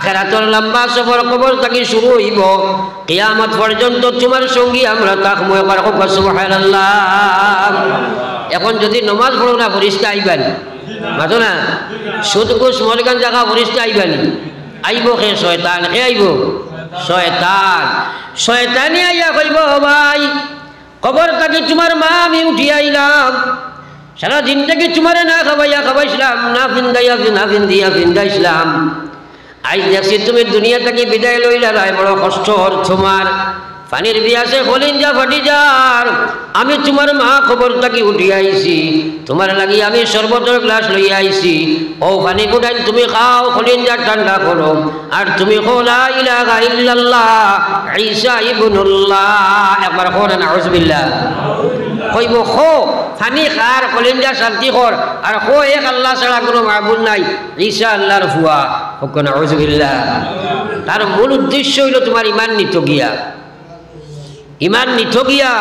আখিরাতের লম্বা সফর কবর থেকে শুরু হইব কিয়ামত পর্যন্ত তোমার সঙ্গী আমরা থাকবো একবার হোক সুবহানাল্লাহ। এখন যদি নামাজ পড়ো না ফরিস্তা আইবেন মাতো না সুদ ঘুষ মরগান জায়গা ফরিস্তা আইবেন আইব কে শয়তান কে আইব শয়তান শয়তানি আইয়া কইব ভাই কবর থেকে তোমার মা আমি উঠি আইলাম সারা জিন্দগি তোমারে না খাবাইয়া খাবাইছিলাম না ফিন্দাইছিলাম আজ দেখছি তুমি দুনিয়া থেকে বিদায় লইলা রায় বড় কষ্ট তোমার পানির বিয়াসে কলিঞ্জা ফাটি যার আমি তোমার মা খবর থাকি উঠি আইছি তোমার লাগি আমি শরবতের গ্লাস লই আইছি ও পানি ফুটাই তুমি খাও কলিঞ্জা ঠান্ডা করো আর তুমি লা ইলাহা ইল্লাল্লাহ ঈসা ইবনুল্লাহ একবার করেন আউযুবিল্লাহ কইব খো পানি খার কলিঞ্জা শান্তি কর আর খো এক আল্লাহ ছাড়া কোনো মাবুদ নাই ঈসা আল্লাহর ফুয়া হকন আউযুবিল্লাহ। তার মূল উদ্দেশ্য হইল তোমার ইমান নিত গিয়া ইমান নিত গিয়া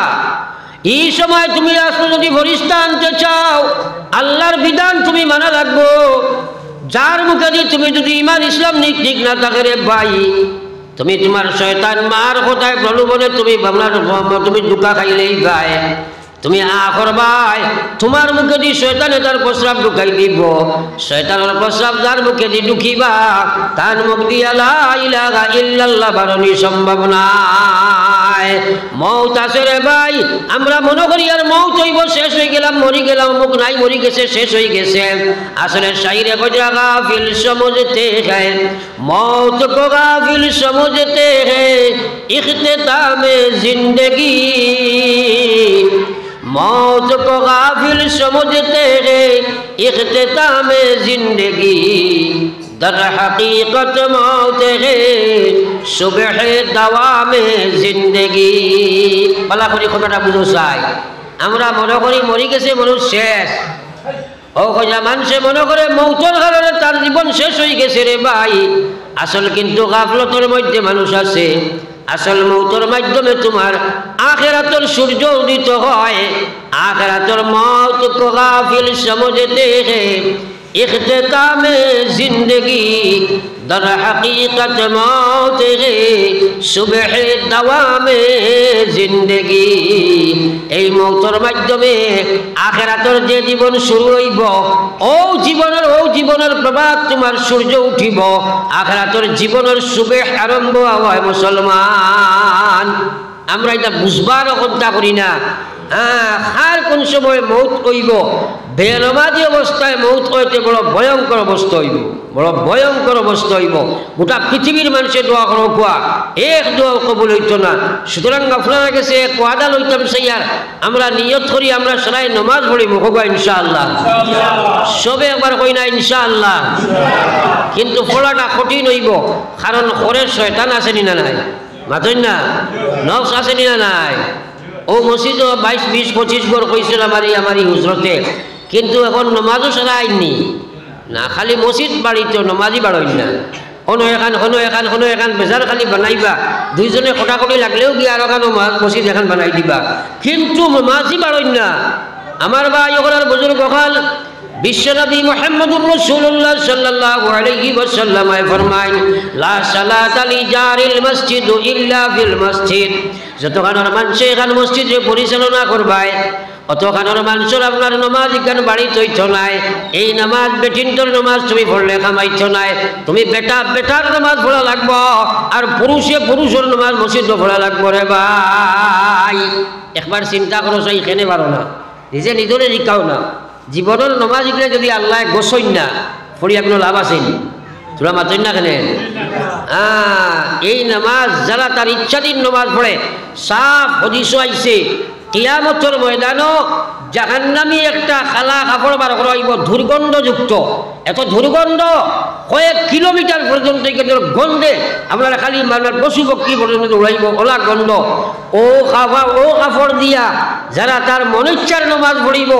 এই সময় তুমি আসলে যদি ফরিস্তা আনতে চাও আল্লাহর বিধান তুমি মানা রাখবো যার মুখে দিয়ে তুমি যদি ইমান ইসলাম ঠিক না থাকে রে ভাই তুমি তোমার শয়তান মার কথায় প্রলোভনে তুমি তুমি দুকা খাইলেই গায় তুমি করবাই তোমার মুখে দিয়ে শয়তানে তার প্রস্রাব ঢুকাই দিব শয়তানের প্রস্রাব যার মুখে দিয়ে ঢুকিবা তার মুখ দিয়ে লা ইলাহা ইল্লাল্লাহ বারণী সম্ভব নাই। মৌত আছে রে ভাই আমরা মনে করি আর মৌত হইব শেষ হয়ে গেলাম মরি গেলাম মুখ নাই মরি গেছে শেষ হয়ে গেছে আসলে শাইরে কইরা গাফিল সমঝতে হ্যায় মৌত কো গাফিল সমঝতে হ্যায় ইখতিতামে জিंदगी मौत को गाफिल समझते हैं इख्तिताम जिंदगी दर हकीकत मौत है सुबह दवाम जिंदगी बला करी কথাটা বুঝো চাই আমরা মনে করি মরি গেছে মানুষ শেষ ও কইয়া মানুষে মনে করে মৌতের কারণে তার জীবন শেষ হয়ে গেছে রে ভাই আসল কিন্তু গাফলতের মধ্যে মানুষ আছে আসল মৌতের মাধ্যমে তোমার আখিরাতের সূর্য উদিত হয় আখিরাতের মৌত কো গাফিল সমঝতে हैं इख्तिताम जिंदगी दर हकीकत मौत है सुबह दवाम जिंदगी এই মৌতের মাধ্যমে আখিরাতের যে জীবন শুরু হইব ও জীবনের প্রভাত তোমার সূর্য উঠিব আখিরাতের জীবনের সুবেহ আরম্ভ হয় মুসলমান আমরা এটা বুঝবার চিন্তা করি না আর কোন সময় মৌত হইব বেনমাজি অবস্থায় মৌত হইতে বড় ভয়ঙ্কর অবস্থা হইব বড় ভয়ঙ্কর অবস্থা হইব গোটা পৃথিবীর মানুষে দোয়া করো কোয়া এক দোয়া কবুল হইত না সুতরাং আপনারা গেছে কোয়াদা লইতাম সেইয়ার আমরা নিয়ত করি আমরা সবাই নামাজ পড়ি মুখবা ইনশাআল্লাহ সবে একবার কই না ইনশাআল্লাহ কিন্তু পড়াটা কঠিন হইব কারণ ঘরে শয়তান আছে না নাই মাতই না নফস আছে না নাই ও মসজিদ 22 20 25 ঘর কইছিল আমারই হুজরতে কিন্তু এখন নামাজও সারা আইনি না খালি মসজিদ বাড়িতে নামাজি বাড়ই না কোনো এখান বেজার খালি বানাইবা দুইজনে কটাকটি লাগলেও গিয়ে আর এখান মসজিদ এখান বানাই দিবা কিন্তু নামাজি বাড়ই না আমার ভাই ওখানের বুজুর্গ হল বিশ্বনবী মুহাম্মদুর রাসূলুল্লাহ সাল্লাল্লাহু আলাইহি ওয়াসাল্লাম ফরমায় লা সালাতা লি জারিল মসজিদ ইল্লা ফিল মসজিদ যতখানের মানুষ এখান মসজিদে পরিচালনা করবায় অতখানের মানুষের আপনার নামাজ এখান বাড়িতে হইত নাই এই নামাজ বেটিনটোর নামাজ তুমি পড়লে কামাইছ নাই তুমি বেটার নামাজ পড়া লাগবো আর পুরুষের নামাজ মসজিদে পড়া লাগবো রে ভাই একবার চিন্তা করো এইখানে পারো না নিজে নিজরে শিকাও না জীবনের নামাজ এগুলো যদি আল্লাহ গোসই না পড়ি আপনার লাভ আছে তোরা মাতই না কেন এই নামাজ যারা তার ইচ্ছাধীন নামাজ পড়ে সাফ হদিস আইছে কিয়ামতের ময়দানও জাহান্নামী একটা খালা কাপড় বার করা হইব দুর্গন্ধযুক্ত এত দুর্গন্ধ কয়েক কিলোমিটার পর্যন্ত গন্ধে আপনারা খালি মানুষ পশু পক্ষী পর্যন্ত উড়াইব ওলা গন্ধ ও কাপড় দিয়া যারা তার মনিচ্ছার নমাজ পড়িব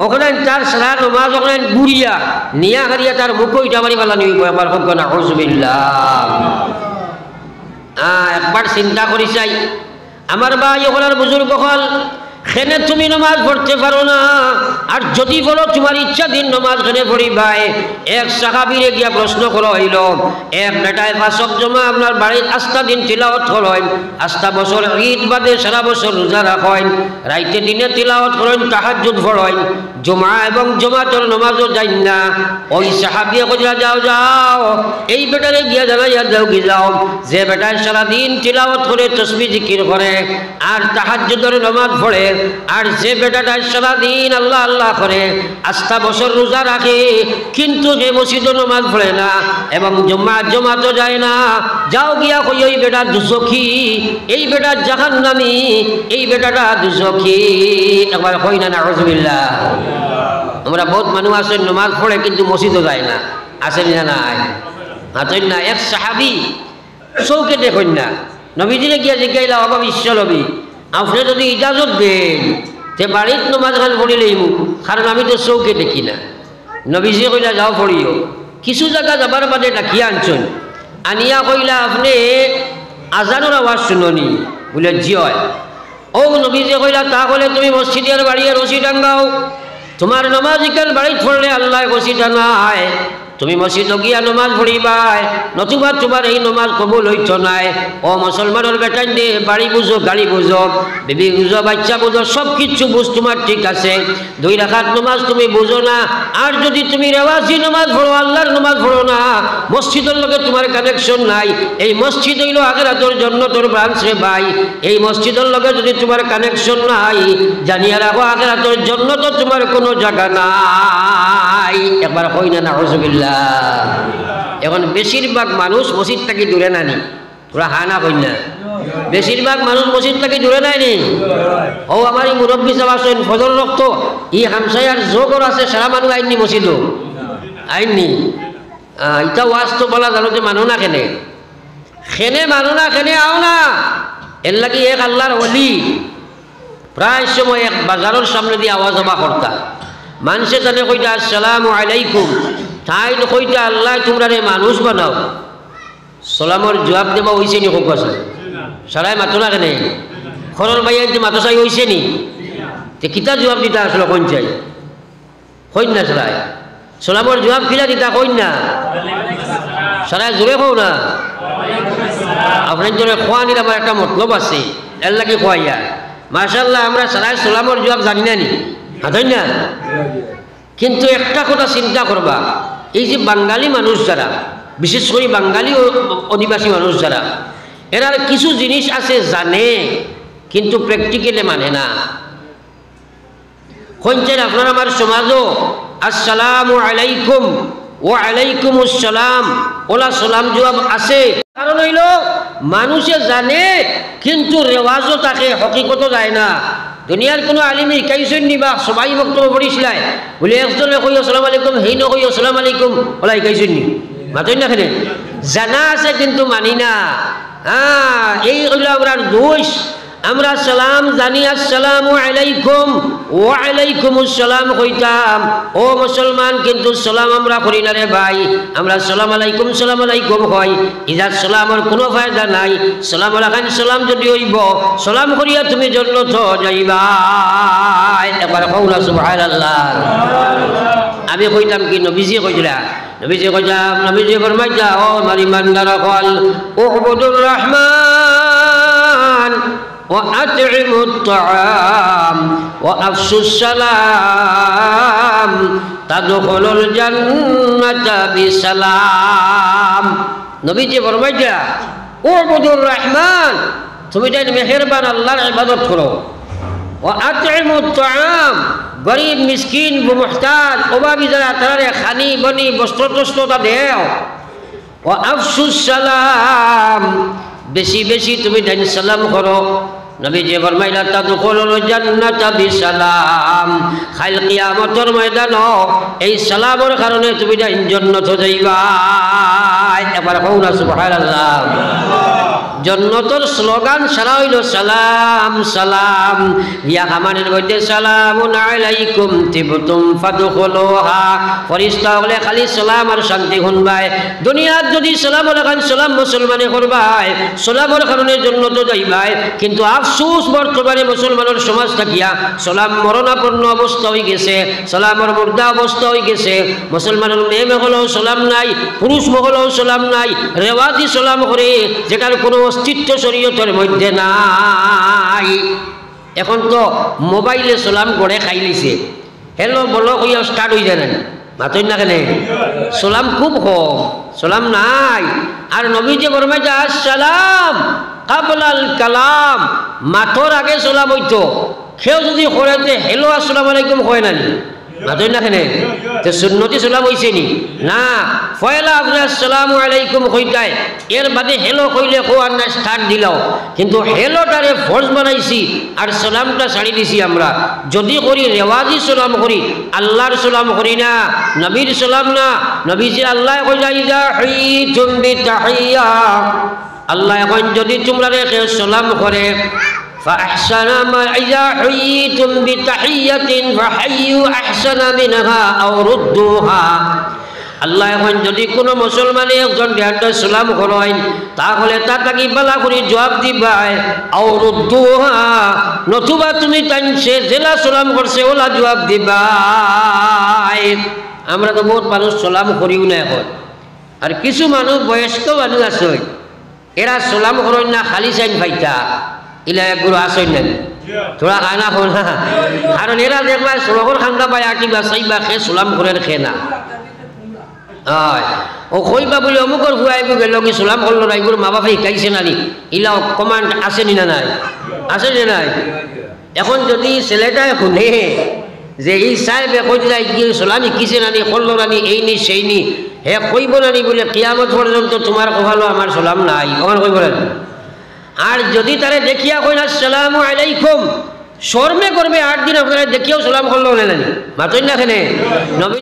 ওখানে তার সারা নমাজ ওখানে বুড়িয়া নিয়া হারিয়া তার মুখ ইটা মারি পালা নিব আমার ভগবান আউযুবিল্লাহ একবার চিন্তা করি চাই আমার ভাই ওখানের বুজুর্গ হল খেনে তুমি নমাজ পড়তে পারো না, আর যদি বলো তোমার ইচ্ছা দিন নমাজ খেনে পড়িবাই। এক সাহাবীরে গিয়া প্রশ্ন করা হইল, এক বেটায় ফাঁসক জমা আপনার বাড়ির আস্থা দিন তিলাওয়াত করেন, আস্থা বছর ঈদ বাদে সারা বছর রোজা রাখেন, রাইতে দিনে তিলাওয়াত করেন, তাহাজ্জুদ পড়েন, জমা এবং জমাতের নমাজও যাই না। ওই সাহাবিয়ে কইরা যাও যাও এই বেটারে গিয়া জানাইয়া দাও কি যাও, যে বেটায় সারাদিন তিলাওয়াত করে তাসবিহ জিকির করে আর তাহাজ্জুদের নামাজ পড়ে, আর যে বেটাটা সারাদিন আল্লাহ আল্লাহ করে আস্থা বছর রোজা রাখে কিন্তু যে মসজিদে নামাজ পড়ে না এবং জমাতো যায় না, যাও গিয়া কই ওই বেটা দুজখী, এই বেটা জাহান্নামী, এই বেটাটা দুজখী। একবার কই না নাউযুবিল্লাহ। আমরা বহুত মানুষ আছেন নামাজ পড়ে কিন্তু মসজিদও যায় না, আসেন না নাই হাতেন না। এক সাহাবী চৌকে দেখুন না, নবীজিরে গিয়া জিজ্ঞাইলা, অবা বিশ্ব নবী আপনি যদি ইজাজত দেন যে বাড়িত নমাজ খান পড়িলেই মুখ, কারণ আমি তো চৌকে দেখি না। নবীজি কইলা যাও পড়িও। কিছু জায়গা যাবার বাদে ডাকিয়া আনছেন, আনিয়া কইলা আপনি আজানোর আওয়াজ শুননি? বলে জি হয়। ও নবীজি কইলা তাহলে তুমি মসজিদের বাড়িয়ে রশি টাঙ্গাও, তোমার নমাজ ইকাল বাড়িত পড়লে আল্লাহ রশি টানায়, তুমি মসজিদ গিয়া নমাজ পড়িবাই, নতুবা তোমার এই নমাজ কবুল হইত নাই। ও মুসলমানের বেটাই দে, বাড়ি বুঝো, গাড়ি বুঝো, বিবি বুঝো, বাচ্চা বুঝো, সব কিছু বুঝ তোমার ঠিক আছে, 2 রাকাত নমাজ তুমি বুঝো না। আর যদি তুমি রেওয়াজি নমাজ পড়ো, আল্লাহর নমাজ পড়ো না, মসজিদের লগে তোমার কানেকশন নাই, এই মসজিদ হইল আখিরাতের জন্য তোর ব্রাঞ্চ রে ভাই, এই মসজিদের লগে যদি তোমার কানেকশন নাই, জানিয়া রাখো আখিরাতের জন্য তো তোমার কোনো জায়গা নাই। একবার কই না নাউযুবিল্লাহ। এখন বেশিরভাগ মানুষ মসজিদ থেকে দূরে নানি, তোরা হানা কই না, বেশিরভাগ মানুষ মসজিদ থেকে দূরে নাইনি। ও আমার এই মুরব্বী সাহেব আছেন ফজর রক্ত ই হামসায়ার যোগর আছে, সারা মানুষ আইননি মসজিদ আইননি। এটা ওয়াজ তো বলা জানো যে মানুষ না খেনে খেনে মানুষ না খেনে আও না। এর লাগি এক আল্লাহর ওলি প্রায় সময় এক বাজারের সামনে দিয়ে আওয়াজ জমা করতা, মানুষে জানে কইটা আসসালামু আলাইকুম, তাই কইটা আল্লাহ তোমরা রে মানুষ বানাও। সালামর জবাব দেবা হইছে নি? হোক আছে সারাই মাতো না কেন খরর ভাইয়া যে মাতো চাই হইছে নি? তে কিতা জবাব দিতা আসলে কোন চাই কইন না সারাই সালামর জবাব কিলা দিতা কইন না সারাই জোরে কও না। আপনার জন্য খোয়ানির আমার একটা মতলব আছে, এর লাগে খোয়াইয়া মাশাআল্লাহ আমরা সারাই সালামর জবাব জানি না নি হাতেন না। কিন্তু একটা কথা চিন্তা করবা, এই যে বাঙালি মানুষ যারা, বিশেষ করে বাঙালি অধিবাসী মানুষ যারা, এরা কিছু জিনিস আছে জানে কিন্তু প্র্যাকটিক্যালি মানে না। হইছেন আপনার আমার সমাজও আসসালামু আলাইকুম ওয়া আলাইকুম আসসালাম ওলা সালাম জবাব আছে, কারণ হইল মানুষে জানে কিন্তু রেওয়াজও থাকে, হকিকতও যায় না। দুনিয়ার কোনো আলিমে শিকাইছেন নি বা সবাই বক্তব্য পড়িছিলাই বলে একজনে কই আসসালামু আলাইকুম, হেই নকই আসসালামু আলাইকুম, ওলা শিকাইছেন নি? মাতই না খেলে জানা আছে কিন্তু মানি না। এই হইল আমরা দোষ, আমরা সালাম জানি আসসালামু আলাইকুম ওয়া আলাইকুম আসসালাম কইতাম, ও মুসলমান কিন্তু সালাম আমরা করি না রে ভাই, আমরা সালাম আলাইকুম হয়। ইজার সালামের কোনো ফায়দা নাই, সালাম আলাইকুম সালাম যদি হইব সালাম করিয়া তুমি জান্নাত যাইবা। একবার কও না সুবহানাল্লাহ। আমি কইতাম কি নবীজি কইলা, নবীজি কইতাম, নবীজি ফরমাইতা ও আমার ইমানদার কল উবুদুর রহমান وأطعموا الطعام وأفشوا السلام تدخلوا الجنة بسلام। নবীজি ফরমাইতা উবুদুর রহমান, তুমি তাই মেহেরবান আল্লাহর ইবাদত করো। وأطعموا الطعام, গরিব মিসকিন মুহতাজ অভাবী যারা তারা খানি বনি বস্ত্র টস্ত্র দেও। وأفشوا السلام, বেশি বেশি তুমি তাই সালাম করো। নবীজি ফরমাইলা তাদখুলুল জান্নাতা বিসালাম, কাল কিয়ামতের ময়দানে এই সালামের কারণে তুমি জান্নাতে যাইবা। একবার কও না সুবহানাল্লাহ। জন্নতর স্লোগান সারা হইল সালাম সালাম। ইয়া খামানের মধ্যে সালামুন আলাইকুম তিবতুম ফাদখুলুহা, ফেরেশতা হলে খালি সালাম আর শান্তি শুনবাই। দুনিয়াত যদি সালামের খান সালাম মুসলমানে করবাই, সালামের কারণে জন্নত যাইবাই, কিন্তু আফসোস বর্তমানে মুসলমানের সমাজ থাকিয়া সালাম মরণাপন্ন অবস্থা হয়ে গেছে, সালামের মুর্দা অবস্থা হয়ে গেছে। মুসলমানের মেয়ে মহলেও সালাম নাই, পুরুষ মহলেও সালাম নাই, রেওয়াজি সালাম করে, যেটার কোনো অস্তিত্ব শরীয়তের মধ্যে নাই। এখন তো মোবাইলে সালাম করে খাই লিছে, হেলো বলো কইয়া স্টার্ট হয়ে যায় না, মাতই না কেন? সালাম খুব কম, সালাম নাই। আর নবী যে ফরমাইছে আসসালাম কাবলাল কালাম, মাথর আগে সালাম হইতো। কেউ যদি করেতে হেলো আসসালামু আলাইকুম কয় না, মাতই না কেন? তো সুন্নতি সালাম হইছে নি না, পয়লা আপনি আসসালামু আলাইকুম কইতাই, এর বাদে হেলো কইলে কোয়ার না স্টার্ট দিলাও, কিন্তু হেলোটারে ফরজ বানাইছি আর সালামটা ছাড়ি দিছি আমরা। যদি করি রেওয়াজি সালাম করি, আল্লাহর সালাম করি না, নবীর সালাম না। নবীজি আল্লাহ কইলা ইজা হুইতুম বিতাহিয়া, আল্লাহ এখন যদি তোমরা রেখে সালাম করে فأحسن ما إذا حييتم بتحية فحيوا أحسن منها أو ردوها। আল্লাহ এখন যদি কোনো মুসলমানে একজন দেহাটা সালাম করেন, তাহলে তাকে বালা করে জবাব দিবাই, আও রুদ্দুহা, নতুবা তুমি তাইছে জেলা সালাম করছে ওলা জবাব দিবাই। আমরা তো বহুত মানুষ সালাম করিও না এখন। আর কিছু মানুষ বয়স্ক মানুষ আছে, এরা সালাম করেন না, খালি চাইন ভাইটা ইলা একগুলো আসেন না, থোড়া খানা খো না। কারণ এরা দেখবা সড়কর খান্দা পায় আটিবা চাইবা খে সালাম করেন খে না। হয় ও কইবা বলে অমুকর হুয়াইব গেল কি সালাম করলো না, এগুলো মা বাপে শিকাইছে না নি, ইলা কমান্ড আসেনি না নাই? আছে যে নাই? এখন যদি ছেলেটাই শুনে যে এই সাহেবে কইলা গিয়ে সালাম শিকিছে না নি, করলো না নি, এই নি সেই নি, হে কইব না নি বলে কিয়ামত পর্যন্ত তোমার কভালো আমার সালাম নাই, কখন কইব না? আর যদি তারে দেখিয়া কইন আসসালামু আলাইকুম, শর্মে করবে 8 দিন আপনারা দেখিয়াও সালাম করলো না, মাতই না কেন? নবী